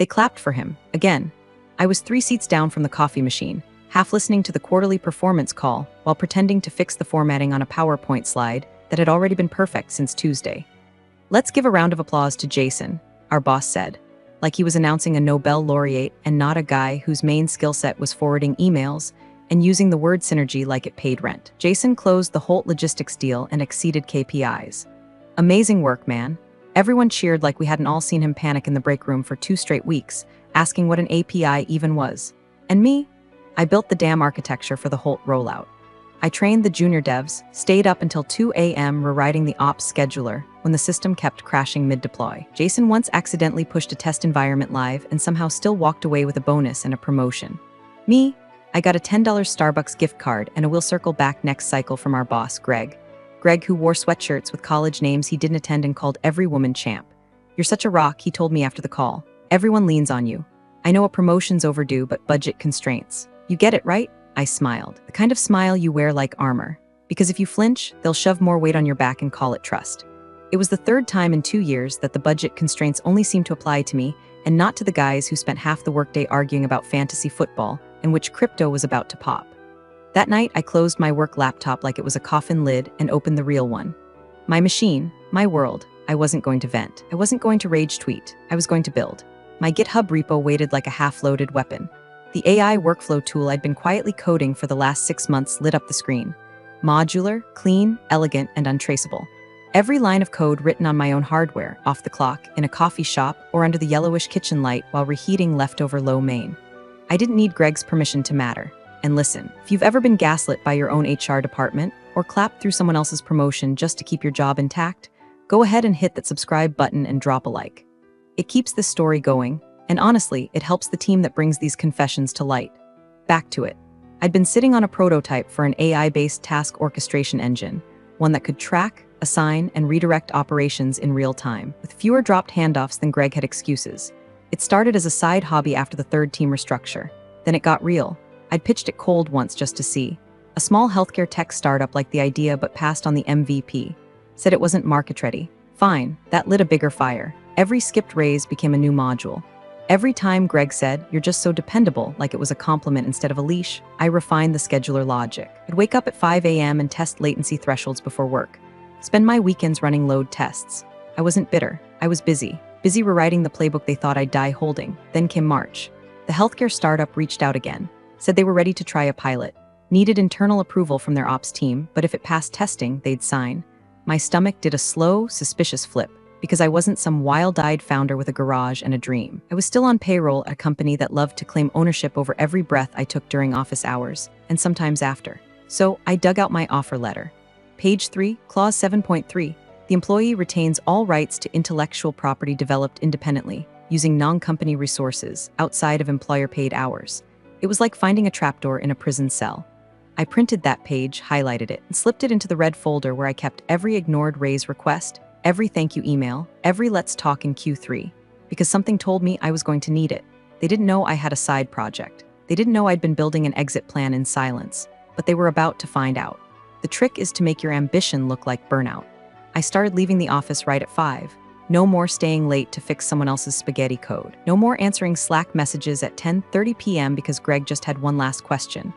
They clapped for him, again. I was 3 seats down from the coffee machine, half listening to the quarterly performance call while pretending to fix the formatting on a PowerPoint slide that had already been perfect since Tuesday. "Let's give a round of applause to Jason," our boss said, like he was announcing a Nobel laureate and not a guy whose main skill set was forwarding emails and using the word synergy like it paid rent. Jason closed the Holt Logistics deal and exceeded KPIs. "Amazing work, man." Everyone cheered like we hadn't all seen him panic in the break room for 2 straight weeks, asking what an API even was. And me? I built the damn architecture for the Holt rollout. I trained the junior devs, stayed up until 2 a.m. rewriting the ops scheduler when the system kept crashing mid-deploy. Jason once accidentally pushed a test environment live and somehow still walked away with a bonus and a promotion. Me? I got a $10 Starbucks gift card and a "we'll circle back next cycle" from our boss, Greg. Greg, who wore sweatshirts with college names he didn't attend and called every woman champ. "You're such a rock," he told me after the call. "Everyone leans on you. I know a promotion's overdue, but budget constraints. You get it, right?" I smiled. The kind of smile you wear like armor. Because if you flinch, they'll shove more weight on your back and call it trust. It was the 3rd time in 2 years that the budget constraints only seemed to apply to me and not to the guys who spent half the workday arguing about fantasy football and which crypto was about to pop. That night, I closed my work laptop like it was a coffin lid and opened the real one. My machine, my world. I wasn't going to vent. I wasn't going to rage tweet. I was going to build. My GitHub repo waited like a half-loaded weapon. The AI workflow tool I'd been quietly coding for the last 6 months lit up the screen. Modular, clean, elegant, and untraceable. Every line of code written on my own hardware, off the clock, in a coffee shop, or under the yellowish kitchen light while reheating leftover lo mein. I didn't need Greg's permission to matter. And listen, if you've ever been gaslit by your own HR department, or clapped through someone else's promotion just to keep your job intact, go ahead and hit that subscribe button and drop a like. It keeps this story going, and honestly, it helps the team that brings these confessions to light. Back to it. I'd been sitting on a prototype for an AI-based task orchestration engine, one that could track, assign, and redirect operations in real time, with fewer dropped handoffs than Greg had excuses. It started as a side hobby after the 3rd team restructure. Then it got real. I'd pitched it cold once just to see. A small healthcare tech startup liked the idea but passed on the MVP. Said it wasn't market ready. Fine, that lit a bigger fire. Every skipped raise became a new module. Every time Greg said, "You're just so dependable," like it was a compliment instead of a leash, I refined the scheduler logic. I'd wake up at 5 a.m. and test latency thresholds before work. Spend my weekends running load tests. I wasn't bitter. I was busy rewriting the playbook they thought I'd die holding. Then came March. The healthcare startup reached out again. Said they were ready to try a pilot. Needed internal approval from their ops team, but if it passed testing, they'd sign. My stomach did a slow, suspicious flip, because I wasn't some wild-eyed founder with a garage and a dream. I was still on payroll at a company that loved to claim ownership over every breath I took during office hours, and sometimes after. So I dug out my offer letter. Page 3, Clause 7.3. The employee retains all rights to intellectual property developed independently, using non-company resources, outside of employer-paid hours. It was like finding a trapdoor in a prison cell. I printed that page, highlighted it, and slipped it into the red folder where I kept every ignored raise request, every thank you email, every let's talk in Q3, because something told me I was going to need it. They didn't know I had a side project. They didn't know I'd been building an exit plan in silence, but they were about to find out. The trick is to make your ambition look like burnout. I started leaving the office right at 5. No more staying late to fix someone else's spaghetti code. No more answering Slack messages at 10:30 p.m. because Greg just had one last question.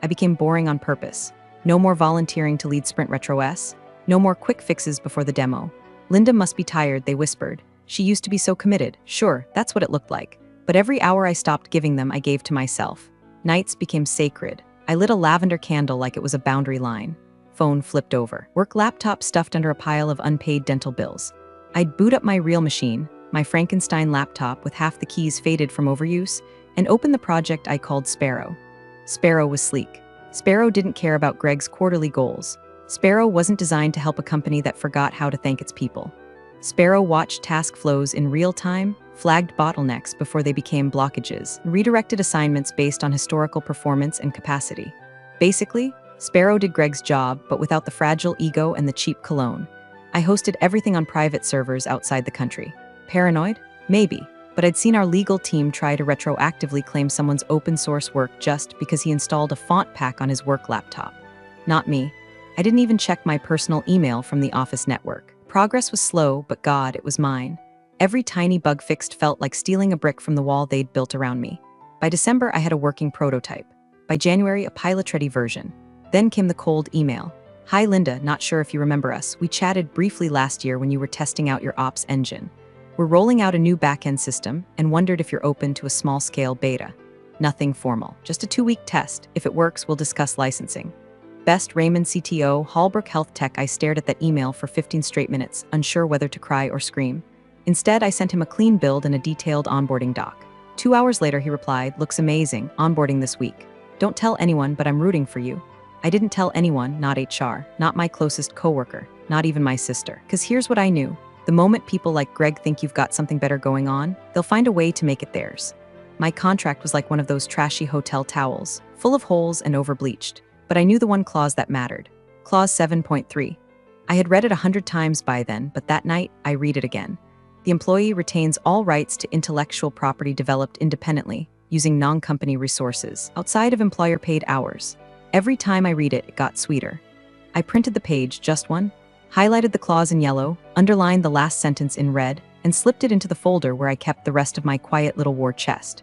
I became boring on purpose. No more volunteering to lead Sprint Retro S. No more quick fixes before the demo. "Linda must be tired," they whispered. "She used to be so committed." Sure, that's what it looked like. But every hour I stopped giving them, I gave to myself. Nights became sacred. I lit a lavender candle like it was a boundary line. Phone flipped over. Work laptop stuffed under a pile of unpaid dental bills. I'd boot up my real machine, my Frankenstein laptop with half the keys faded from overuse, and open the project I called Sparrow. Sparrow was sleek. Sparrow didn't care about Greg's quarterly goals. Sparrow wasn't designed to help a company that forgot how to thank its people. Sparrow watched task flows in real time, flagged bottlenecks before they became blockages, and redirected assignments based on historical performance and capacity. Basically, Sparrow did Greg's job, but without the fragile ego and the cheap cologne. I hosted everything on private servers outside the country. Paranoid? Maybe. But I'd seen our legal team try to retroactively claim someone's open source work just because he installed a font pack on his work laptop. Not me. I didn't even check my personal email from the office network. Progress was slow, but God, it was mine. Every tiny bug fixed felt like stealing a brick from the wall they'd built around me. By December, I had a working prototype. By January, a pilot-ready version. Then came the cold email. Hi Linda, not sure if you remember us. We chatted briefly last year when you were testing out your ops engine. We're rolling out a new back-end system and wondered if you're open to a small-scale beta. Nothing formal, just a 2-week test. If it works, we'll discuss licensing. Best Raymond CTO, Hallbrook Health Tech. I stared at that email for 15 straight minutes, unsure whether to cry or scream. Instead, I sent him a clean build and a detailed onboarding doc. 2 hours later, he replied, looks amazing, onboarding this week. Don't tell anyone, but I'm rooting for you. I didn't tell anyone, not HR, not my closest coworker, not even my sister. Because here's what I knew. The moment people like Greg think you've got something better going on, they'll find a way to make it theirs. My contract was like one of those trashy hotel towels, full of holes and over-bleached. But I knew the one clause that mattered. Clause 7.3. I had read it 100 times by then, but that night, I read it again. The employee retains all rights to intellectual property developed independently, using non-company resources, outside of employer-paid hours. Every time I read it, it got sweeter. I printed the page, just one, highlighted the clause in yellow, underlined the last sentence in red, and slipped it into the folder where I kept the rest of my quiet little war chest.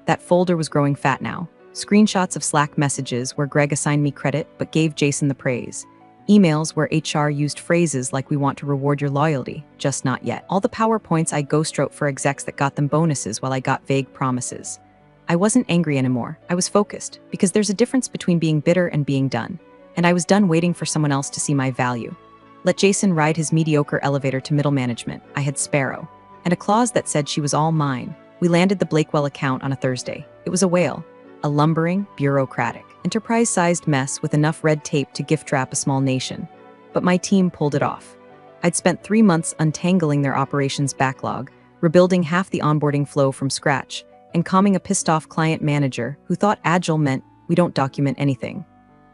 That folder was growing fat now. Screenshots of Slack messages where Greg assigned me credit but gave Jason the praise. Emails where HR used phrases like we want to reward your loyalty, just not yet. All the PowerPoints I ghost wrote for execs that got them bonuses while I got vague promises. I wasn't angry anymore. I was focused, because there's a difference between being bitter and being done. And I was done waiting for someone else to see my value. Let Jason ride his mediocre elevator to middle management. I had Sparrow. And a clause that said she was all mine. We landed the Blakewell account on a Thursday. It was a whale. A lumbering, bureaucratic, enterprise-sized mess with enough red tape to gift-wrap a small nation. But my team pulled it off. I'd spent 3 months untangling their operations backlog, rebuilding half the onboarding flow from scratch, and calming a pissed-off client manager who thought Agile meant we don't document anything.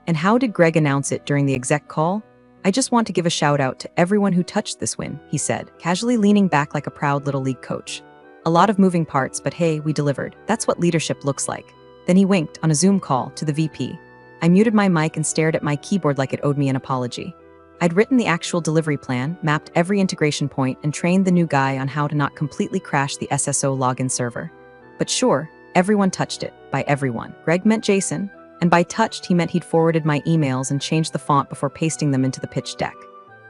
And how did Greg announce it during the exec call? I just want to give a shout-out to everyone who touched this win, he said, casually leaning back like a proud little league coach. A lot of moving parts, but hey, we delivered. That's what leadership looks like. Then he winked on a Zoom call to the VP. I muted my mic and stared at my keyboard like it owed me an apology. I'd written the actual delivery plan, mapped every integration point, and trained the new guy on how to not completely crash the SSO login server. But sure, everyone touched it. By everyone, Greg meant Jason, and by touched he meant he'd forwarded my emails and changed the font before pasting them into the pitch deck.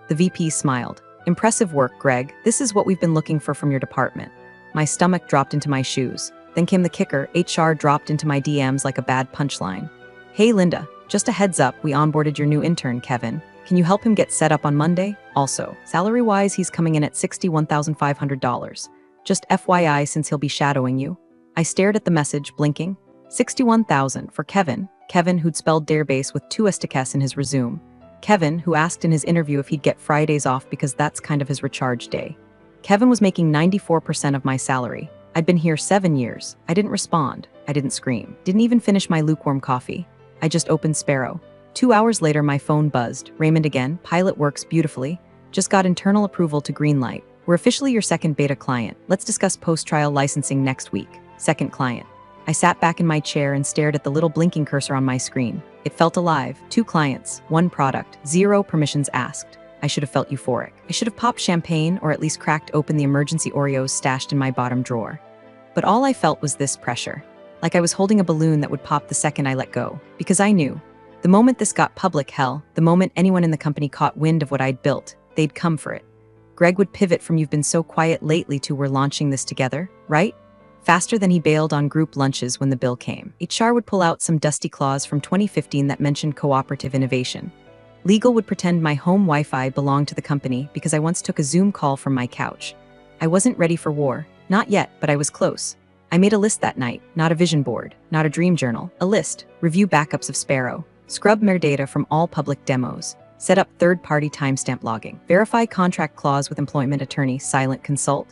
The VP smiled. Impressive work, Greg. This is what we've been looking for from your department. My stomach dropped into my shoes. Then came the kicker. HR dropped into my DMs like a bad punchline. Hey Linda, just a heads up, we onboarded your new intern, Kevin. Can you help him get set up on Monday? Also, salary-wise, he's coming in at $61,500. Just FYI, since he'll be shadowing you. I stared at the message, blinking. $61,000 for Kevin. Kevin, who'd spelled database with 2 STKs in his resume. Kevin, who asked in his interview if he'd get Fridays off because that's kind of his recharge day. Kevin was making 94% of my salary. I'd been here 7 years. I didn't respond. I didn't scream. Didn't even finish my lukewarm coffee. I just opened Sparrow. 2 hours later, my phone buzzed. Raymond again. Pilot works beautifully. Just got internal approval to greenlight. We're officially your second beta client. Let's discuss post-trial licensing next week. Second client. I sat back in my chair and stared at the little blinking cursor on my screen. It felt alive. 2 clients, 1 product, 0 permissions asked. I should have felt euphoric. I should have popped champagne or at least cracked open the emergency Oreos stashed in my bottom drawer. But all I felt was this pressure. Like I was holding a balloon that would pop the second I let go. Because I knew. The moment this got public, hell, the moment anyone in the company caught wind of what I'd built, they'd come for it. Greg would pivot from "you've been so quiet lately" to "we're launching this together," right? Faster than he bailed on group lunches when the bill came. HR would pull out some dusty clause from 2015 that mentioned cooperative innovation. Legal would pretend my home Wi-Fi belonged to the company because I once took a Zoom call from my couch. I wasn't ready for war. Not yet, but I was close. I made a list that night, not a vision board, not a dream journal, a list, review backups of Sparrow, scrub metadata from all public demos, set up third-party timestamp logging, verify contract clause with employment attorney, silent consult,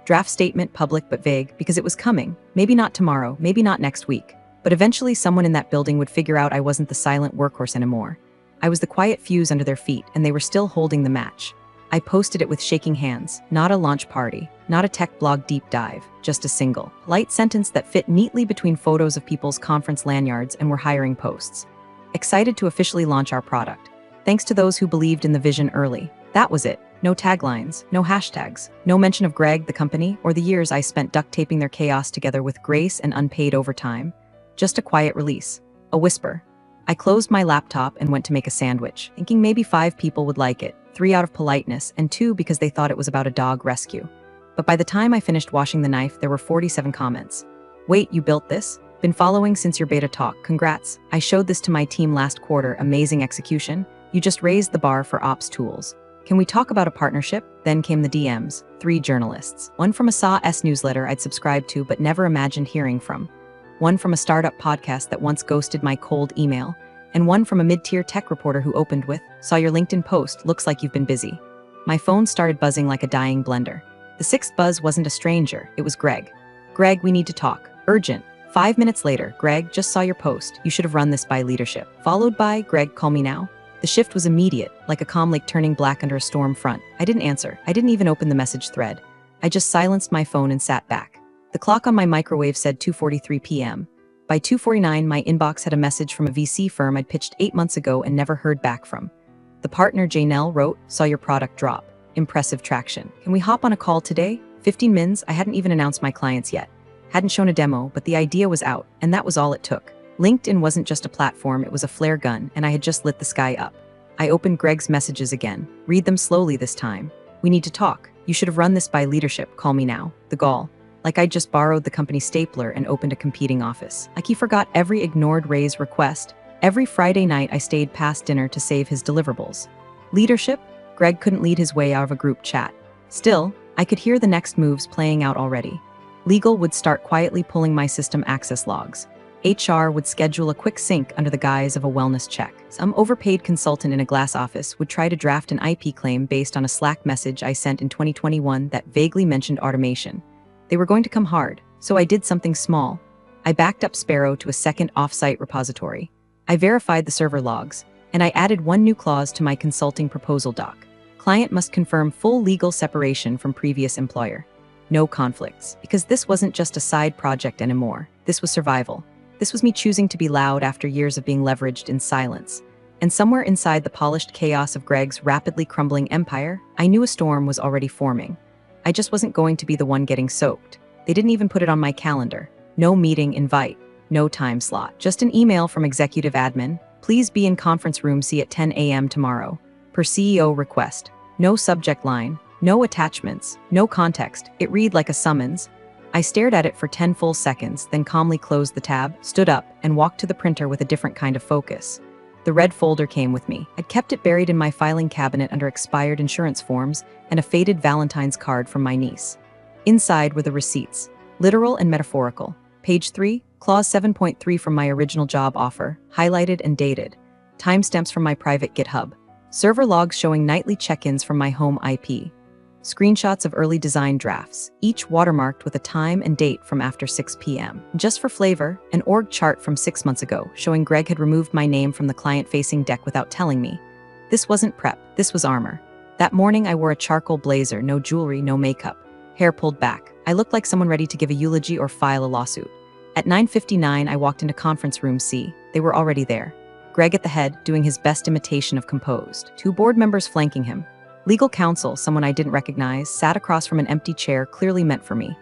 draft statement public but vague because it was coming, maybe not tomorrow, maybe not next week, but eventually someone in that building would figure out I wasn't the silent workhorse anymore. I was the quiet fuse under their feet, and they were still holding the match. I posted it with shaking hands, not a launch party, not a tech blog deep dive, just a single, light sentence that fit neatly between photos of people's conference lanyards and were hiring posts. Excited to officially launch our product. Thanks to those who believed in the vision early. That was it. No taglines, no hashtags, no mention of Greg, the company, or the years I spent duct taping their chaos together with grace and unpaid overtime. Just a quiet release. A whisper. I closed my laptop and went to make a sandwich, thinking maybe 5 people would like it, 3 out of politeness, and 2 because they thought it was about a dog rescue. But by the time I finished washing the knife, there were 47 comments. Wait, you built this? Been following since your beta talk, congrats. I showed this to my team last quarter, amazing execution. You just raised the bar for ops tools. Can we talk about a partnership? Then came the DMs, 3 journalists. One from a SAS newsletter I'd subscribed to but never imagined hearing from. One from a startup podcast that once ghosted my cold email. And one from a mid-tier tech reporter who opened with, saw your LinkedIn post, looks like you've been busy. My phone started buzzing like a dying blender. The 6th buzz wasn't a stranger, it was Greg. Greg, we need to talk. Urgent. 5 minutes later, Greg, just saw your post. You should have run this by leadership. Followed by, Greg, call me now. The shift was immediate, like a calm lake turning black under a storm front. I didn't answer. I didn't even open the message thread. I just silenced my phone and sat back. The clock on my microwave said 2:43 p.m. By 2:49, my inbox had a message from a VC firm I'd pitched 8 months ago and never heard back from. The partner, Janelle, wrote, saw your product drop. Impressive traction. Can we hop on a call today? 15 mins, I hadn't even announced my clients yet. Hadn't shown a demo, but the idea was out, and that was all it took. LinkedIn wasn't just a platform, it was a flare gun, and I had just lit the sky up. I opened Greg's messages again. Read them slowly this time. We need to talk. You should have run this by leadership. Call me now. The gall. Like I'd just borrowed the company stapler and opened a competing office. Like he forgot every ignored Ray's request. Every Friday night I stayed past dinner to save his deliverables. Leadership? Greg couldn't lead his way out of a group chat. Still, I could hear the next moves playing out already. Legal would start quietly pulling my system access logs. HR would schedule a quick sync under the guise of a wellness check. Some overpaid consultant in a glass office would try to draft an IP claim based on a Slack message I sent in 2021 that vaguely mentioned automation. They were going to come hard, so I did something small. I backed up Sparrow to a second off-site repository. I verified the server logs, and I added one new clause to my consulting proposal doc. Client must confirm full legal separation from previous employer. No conflicts, because this wasn't just a side project anymore. This was survival. This was me choosing to be loud after years of being leveraged in silence. And somewhere inside the polished chaos of Greg's rapidly crumbling empire, I knew a storm was already forming. I just wasn't going to be the one getting soaked. They didn't even put it on my calendar. No meeting invite, no time slot. Just an email from executive admin. Please be in conference room C at 10 a.m. tomorrow. Per CEO request. No subject line, no attachments, no context. It read like a summons. I stared at it for 10 full seconds, then calmly closed the tab, stood up, and walked to the printer with a different kind of focus. The red folder came with me. I'd kept it buried in my filing cabinet under expired insurance forms and a faded Valentine's card from my niece. Inside were the receipts, literal and metaphorical. Page 3, clause 7.3 from my original job offer, highlighted and dated. Timestamps from my private GitHub. Server logs showing nightly check-ins from my home IP. Screenshots of early design drafts, each watermarked with a time and date from after 6 p.m. Just for flavor, an org chart from 6 months ago showing Greg had removed my name from the client-facing deck without telling me. This wasn't prep, this was armor. That morning I wore a charcoal blazer, no jewelry, no makeup. Hair pulled back. I looked like someone ready to give a eulogy or file a lawsuit. At 9:59 I walked into conference room C. They were already there. Greg at the head, doing his best imitation of composed. 2 board members flanking him. Legal counsel, someone I didn't recognize, sat across from an empty chair clearly meant for me.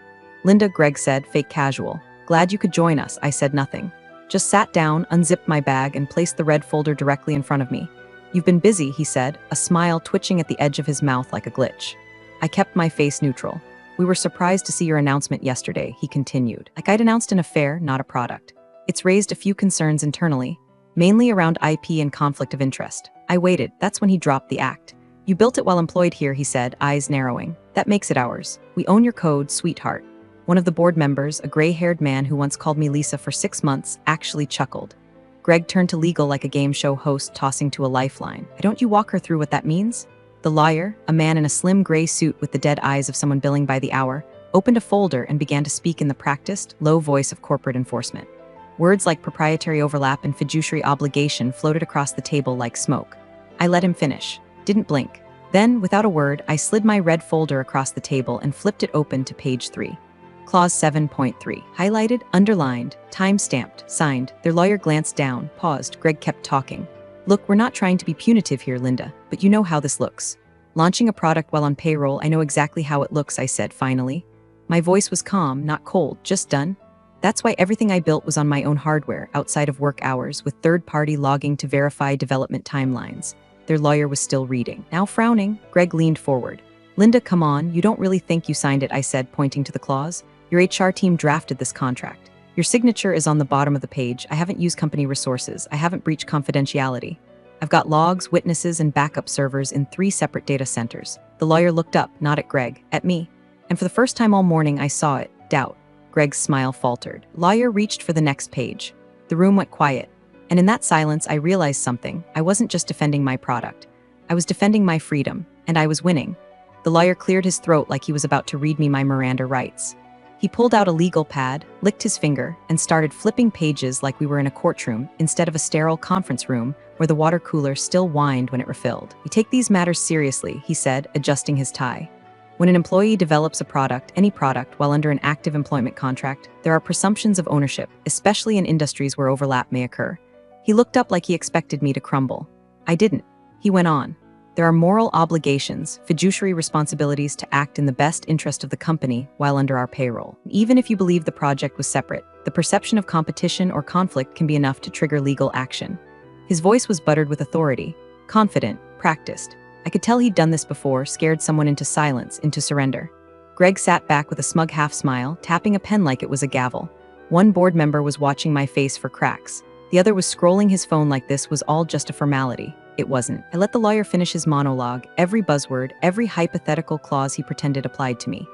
Linda, Greg said, fake casual. Glad you could join us. I said nothing. Just sat down, unzipped my bag, and placed the red folder directly in front of me. You've been busy, he said, a smile twitching at the edge of his mouth like a glitch. I kept my face neutral. We were surprised to see your announcement yesterday, he continued. Like I'd announced an affair, not a product. It's raised a few concerns internally, mainly around IP and conflict of interest. I waited. That's when he dropped the act. You built it while employed here, he said, eyes narrowing. That makes it ours. We own your code, sweetheart. One of the board members, a gray-haired man who once called me Lisa for 6 months, actually chuckled. Greg turned to legal like a game show host tossing to a lifeline. Don't you walk her through what that means? The lawyer, a man in a slim gray suit with the dead eyes of someone billing by the hour, opened a folder and began to speak in the practiced, low voice of corporate enforcement. Words like proprietary overlap and fiduciary obligation floated across the table like smoke. I let him finish. Didn't blink. Then, without a word, I slid my red folder across the table and flipped it open to page 3. Clause 7.3. Highlighted, underlined, time-stamped, signed. Their lawyer glanced down, paused. Greg kept talking. Look, we're not trying to be punitive here, Linda, but you know how this looks. Launching a product while on payroll, I know exactly how it looks, I said finally. My voice was calm, not cold, just done. That's why everything I built was on my own hardware, outside of work hours, with third-party logging to verify development timelines. Their lawyer was still reading. Now frowning, Greg leaned forward. Linda, come on, you don't really think you signed it, I said, pointing to the clause. Your HR team drafted this contract. Your signature is on the bottom of the page. I haven't used company resources. I haven't breached confidentiality. I've got logs, witnesses, and backup servers in 3 separate data centers. The lawyer looked up, not at Greg, at me. And for the first time all morning, I saw it. Doubt. Greg's smile faltered. Lawyer reached for the next page. The room went quiet. And in that silence, I realized something. I wasn't just defending my product. I was defending my freedom, and I was winning. The lawyer cleared his throat like he was about to read me my Miranda rights. He pulled out a legal pad, licked his finger, and started flipping pages like we were in a courtroom instead of a sterile conference room where the water cooler still whined when it refilled. We take these matters seriously, he said, adjusting his tie. When an employee develops a product, any product, while under an active employment contract, there are presumptions of ownership, especially in industries where overlap may occur. He looked up like he expected me to crumble. I didn't. He went on. There are moral obligations, fiduciary responsibilities to act in the best interest of the company while under our payroll. Even if you believe the project was separate, the perception of competition or conflict can be enough to trigger legal action. His voice was buttered with authority, confident, practiced. I could tell he'd done this before, scared someone into silence, into surrender. Greg sat back with a smug half-smile, tapping a pen like it was a gavel. One board member was watching my face for cracks. The other was scrolling his phone like this was all just a formality. It wasn't. I let the lawyer finish his monologue, every buzzword, every hypothetical clause he pretended applied to me.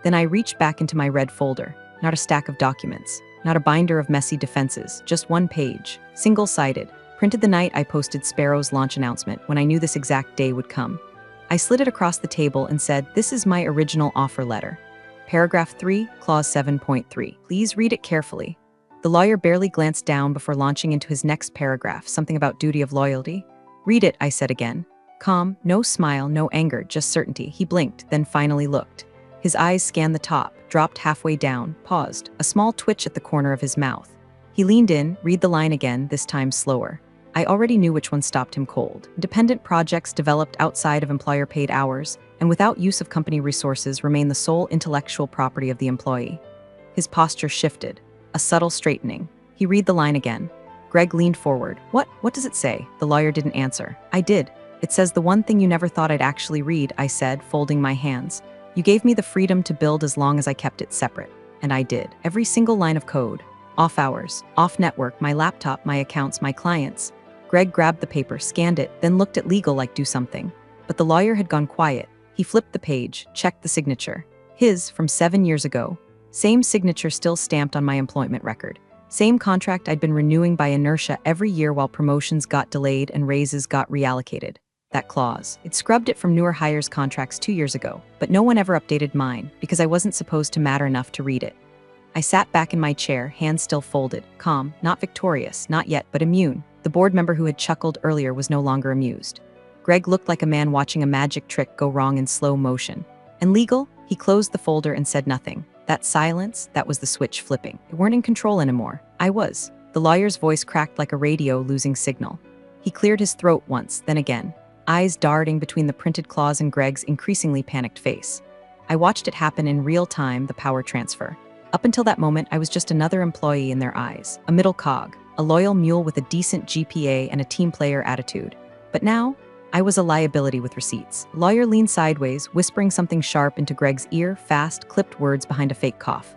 Then I reached back into my red folder. Not a stack of documents, not a binder of messy defenses, just one page, single-sided, printed the night I posted Sparrow's launch announcement when I knew this exact day would come. I slid it across the table and said, "This is my original offer letter. Paragraph 3, Clause 7.3. Please read it carefully." The lawyer barely glanced down before launching into his next paragraph, something about duty of loyalty. "Read it," I said again. Calm, no smile, no anger, just certainty. He blinked, then finally looked. His eyes scanned the top, dropped halfway down, paused, a small twitch at the corner of his mouth. He leaned in, read the line again, this time slower. I already knew which one stopped him cold. Dependent projects developed outside of employer-paid hours and without use of company resources remain the sole intellectual property of the employee. His posture shifted, a subtle straightening. He read the line again. Greg leaned forward. What does it say?" The lawyer didn't answer. "I did. It says the one thing you never thought I'd actually read," I said, folding my hands. "You gave me the freedom to build as long as I kept it separate." And I did. Every single line of code. Off hours, off network, my laptop, my accounts, my clients. Greg grabbed the paper, scanned it, then looked at legal like do something. But the lawyer had gone quiet. He flipped the page, checked the signature. His, from 7 years ago. Same signature still stamped on my employment record. Same contract I'd been renewing by inertia every year while promotions got delayed and raises got reallocated. That clause. It scrubbed it from newer hires' contracts 2 years ago, but no one ever updated mine because I wasn't supposed to matter enough to read it. I sat back in my chair, hands still folded, calm, not victorious, not yet, but immune. The board member who had chuckled earlier was no longer amused. Greg looked like a man watching a magic trick go wrong in slow motion. And legal? He closed the folder and said nothing. That silence, that was the switch flipping. They weren't in control anymore. I was. The lawyer's voice cracked like a radio losing signal. He cleared his throat once, then again, eyes darting between the printed clause and Greg's increasingly panicked face. I watched it happen in real time, the power transfer. Up until that moment, I was just another employee in their eyes, a middle cog, a loyal mule with a decent GPA and a team player attitude. But now, I was a liability with receipts. Lawyer leaned sideways, whispering something sharp into Greg's ear, fast, clipped words behind a fake cough.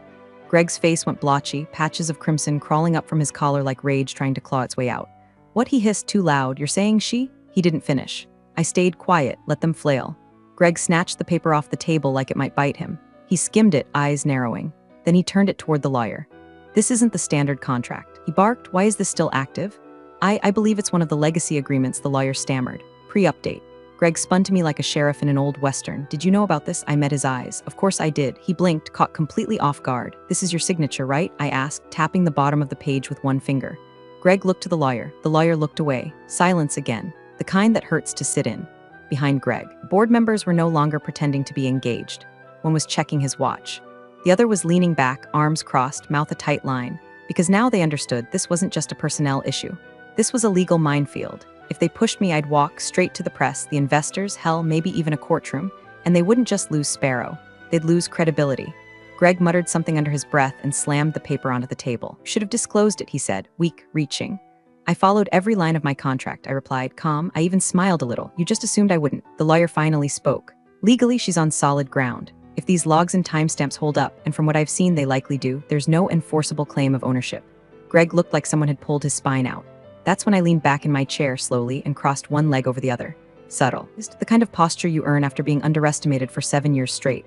Greg's face went blotchy, patches of crimson crawling up from his collar like rage trying to claw its way out. "What?" he hissed too loud. "You're saying she?" He didn't finish. I stayed quiet, let them flail. Greg snatched the paper off the table like it might bite him. He skimmed it, eyes narrowing. Then he turned it toward the lawyer. "This isn't the standard contract," he barked. "Why is this still active?" I believe it's one of the legacy agreements," the lawyer stammered. "Pre-update." Greg spun to me like a sheriff in an old western. "Did you know about this?" I met his eyes. "Of course I did." He blinked, caught completely off guard. "This is your signature, right?" I asked, tapping the bottom of the page with one finger. Greg looked to the lawyer. The lawyer looked away. Silence again. The kind that hurts to sit in. Behind Greg, board members were no longer pretending to be engaged. One was checking his watch. The other was leaning back, arms crossed, mouth a tight line. Because now they understood this wasn't just a personnel issue. This was a legal minefield. If they pushed me, I'd walk straight to the press, the investors, hell, maybe even a courtroom, and they wouldn't just lose Sparrow. They'd lose credibility. Greg muttered something under his breath and slammed the paper onto the table. Should have disclosed it, he said, weak, reaching. I followed every line of my contract, I replied, calm. I even smiled a little. You just assumed I wouldn't. The lawyer finally spoke. Legally, she's on solid ground. If these logs and timestamps hold up, and from what I've seen they likely do, there's no enforceable claim of ownership. Greg looked like someone had pulled his spine out. That's when I leaned back in my chair slowly and crossed one leg over the other. Subtle. The kind of posture you earn after being underestimated for 7 years straight.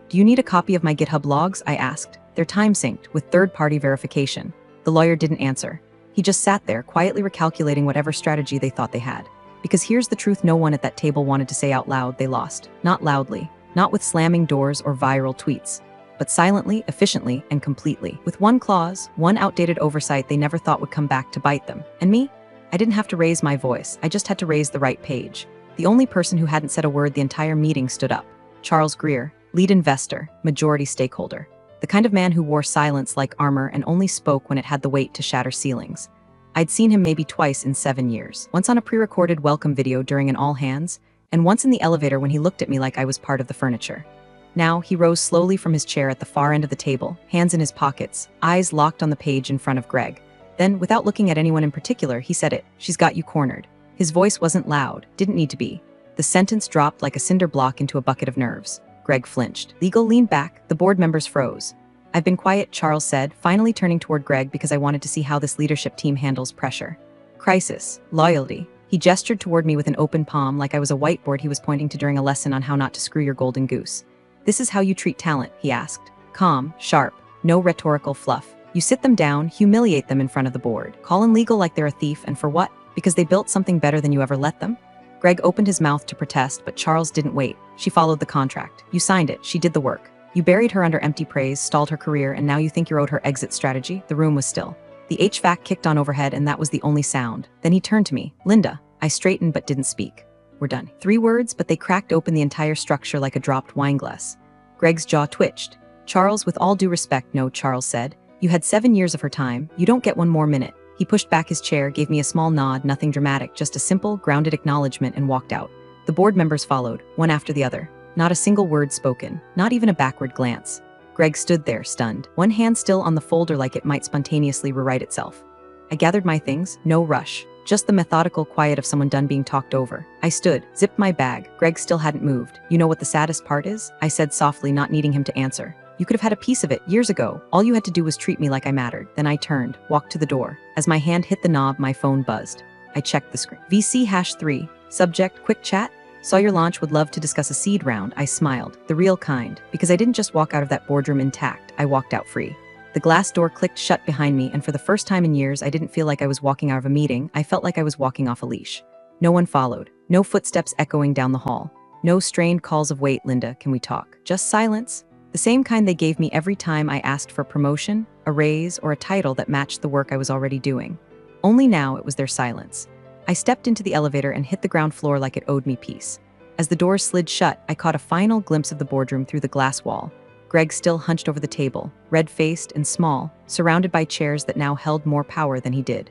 Do you need a copy of my GitHub logs? I asked. They're time-synced, with third-party verification. The lawyer didn't answer. He just sat there, quietly recalculating whatever strategy they thought they had. Because here's the truth no one at that table wanted to say out loud they lost. Not loudly. Not with slamming doors or viral tweets. But silently, efficiently, and completely. With one clause, one outdated oversight they never thought would come back to bite them. And me? I didn't have to raise my voice. I just had to raise the right page. The only person who hadn't said a word the entire meeting stood up. Charles Greer, lead investor, majority stakeholder. The kind of man who wore silence like armor and only spoke when it had the weight to shatter ceilings. I'd seen him maybe twice in 7 years. Once on a pre-recorded welcome video during an all-hands, and once in the elevator when he looked at me like I was part of the furniture. Now, he rose slowly from his chair at the far end of the table, hands in his pockets, eyes locked on the page in front of Greg. Then, without looking at anyone in particular, he said it. She's got you cornered. His voice wasn't loud, didn't need to be. The sentence dropped like a cinder block into a bucket of nerves. Greg flinched. Legal leaned back, the board members froze. I've been quiet, Charles said, finally turning toward Greg because I wanted to see how this leadership team handles pressure. Crisis. Loyalty. He gestured toward me with an open palm like I was a whiteboard he was pointing to during a lesson on how not to screw your golden goose. This is how you treat talent, he asked. Calm, sharp, no rhetorical fluff. You sit them down, humiliate them in front of the board. Call in legal like they're a thief, and for what? Because they built something better than you ever let them? Greg opened his mouth to protest, but Charles didn't wait. She followed the contract. You signed it, she did the work. You buried her under empty praise, stalled her career, and now you think you're owed her exit strategy? The room was still. The HVAC kicked on overhead, and that was the only sound. Then he turned to me. Linda. I straightened but didn't speak. We're done. 3 words, but they cracked open the entire structure like a dropped wine glass. Greg's jaw twitched. Charles, with all due respect, no, Charles said. You had 7 years of her time. You don't get 1 more minute. He pushed back his chair, gave me a small nod, nothing dramatic, just a simple, grounded acknowledgement, and walked out. The board members followed, one after the other. Not a single word spoken, not even a backward glance. Greg stood there, stunned, one hand still on the folder like it might spontaneously rewrite itself. I gathered my things, no rush. Just the methodical quiet of someone done being talked over. I stood, zipped my bag. Greg still hadn't moved. You know what the saddest part is? I said softly, not needing him to answer. You could have had a piece of it years ago. All you had to do was treat me like I mattered. Then I turned, walked to the door. As my hand hit the knob, my phone buzzed. I checked the screen. VC #3. Subject, quick chat. Saw your launch, would love to discuss a seed round. I smiled. The real kind. Because I didn't just walk out of that boardroom intact. I walked out free. The glass door clicked shut behind me, and for the first time in years, I didn't feel like I was walking out of a meeting. I felt like I was walking off a leash. No one followed. No footsteps echoing down the hall. No strained calls of, wait, Linda, can we talk? Just silence. The same kind they gave me every time I asked for promotion, a raise, or a title that matched the work I was already doing. Only now it was their silence. I stepped into the elevator and hit the ground floor like it owed me peace. As the doors slid shut, I caught a final glimpse of the boardroom through the glass wall. Greg still hunched over the table, red-faced and small, surrounded by chairs that now held more power than he did.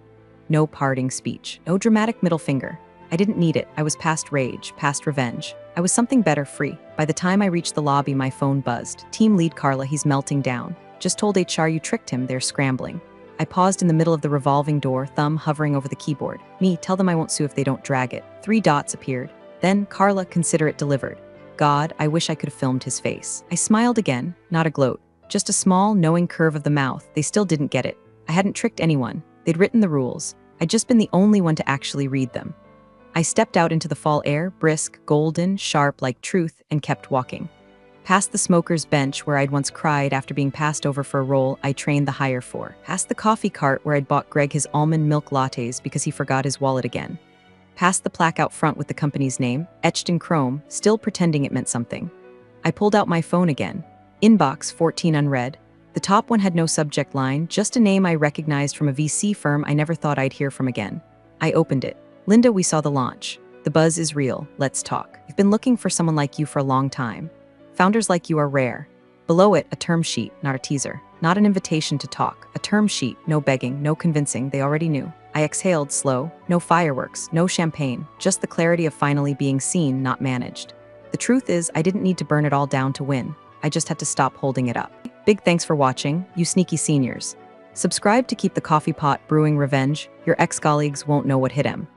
No parting speech, no dramatic middle finger. I didn't need it. I was past rage, past revenge. I was something better, free. By the time I reached the lobby, my phone buzzed. Team lead Carla, he's melting down. Just told HR you tricked him, they're scrambling. I paused in the middle of the revolving door, thumb hovering over the keyboard. Me, tell them I won't sue if they don't drag it. 3 dots appeared. Then, Carla, consider it delivered. God, I wish I could have filmed his face. I smiled again, not a gloat. Just a small, knowing curve of the mouth. They still didn't get it. I hadn't tricked anyone. They'd written the rules. I'd just been the only one to actually read them. I stepped out into the fall air, brisk, golden, sharp like truth, and kept walking. Past the smoker's bench where I'd once cried after being passed over for a role I trained the hire for. Past the coffee cart where I'd bought Greg his almond milk lattes because he forgot his wallet again. Past the plaque out front with the company's name, etched in chrome, still pretending it meant something. I pulled out my phone again. Inbox 14 unread. The top one had no subject line, just a name I recognized from a VC firm I never thought I'd hear from again. I opened it. Linda, we saw the launch. The buzz is real. Let's talk. We've been looking for someone like you for a long time. Founders like you are rare. Below it, a term sheet, not a teaser. Not an invitation to talk. A term sheet, no begging, no convincing, they already knew. I exhaled slow, no fireworks, no champagne, just the clarity of finally being seen, not managed. The truth is, I didn't need to burn it all down to win. I just had to stop holding it up. Big thanks for watching, you sneaky seniors. Subscribe to keep the coffee pot brewing revenge. Your ex-colleagues won't know what hit him.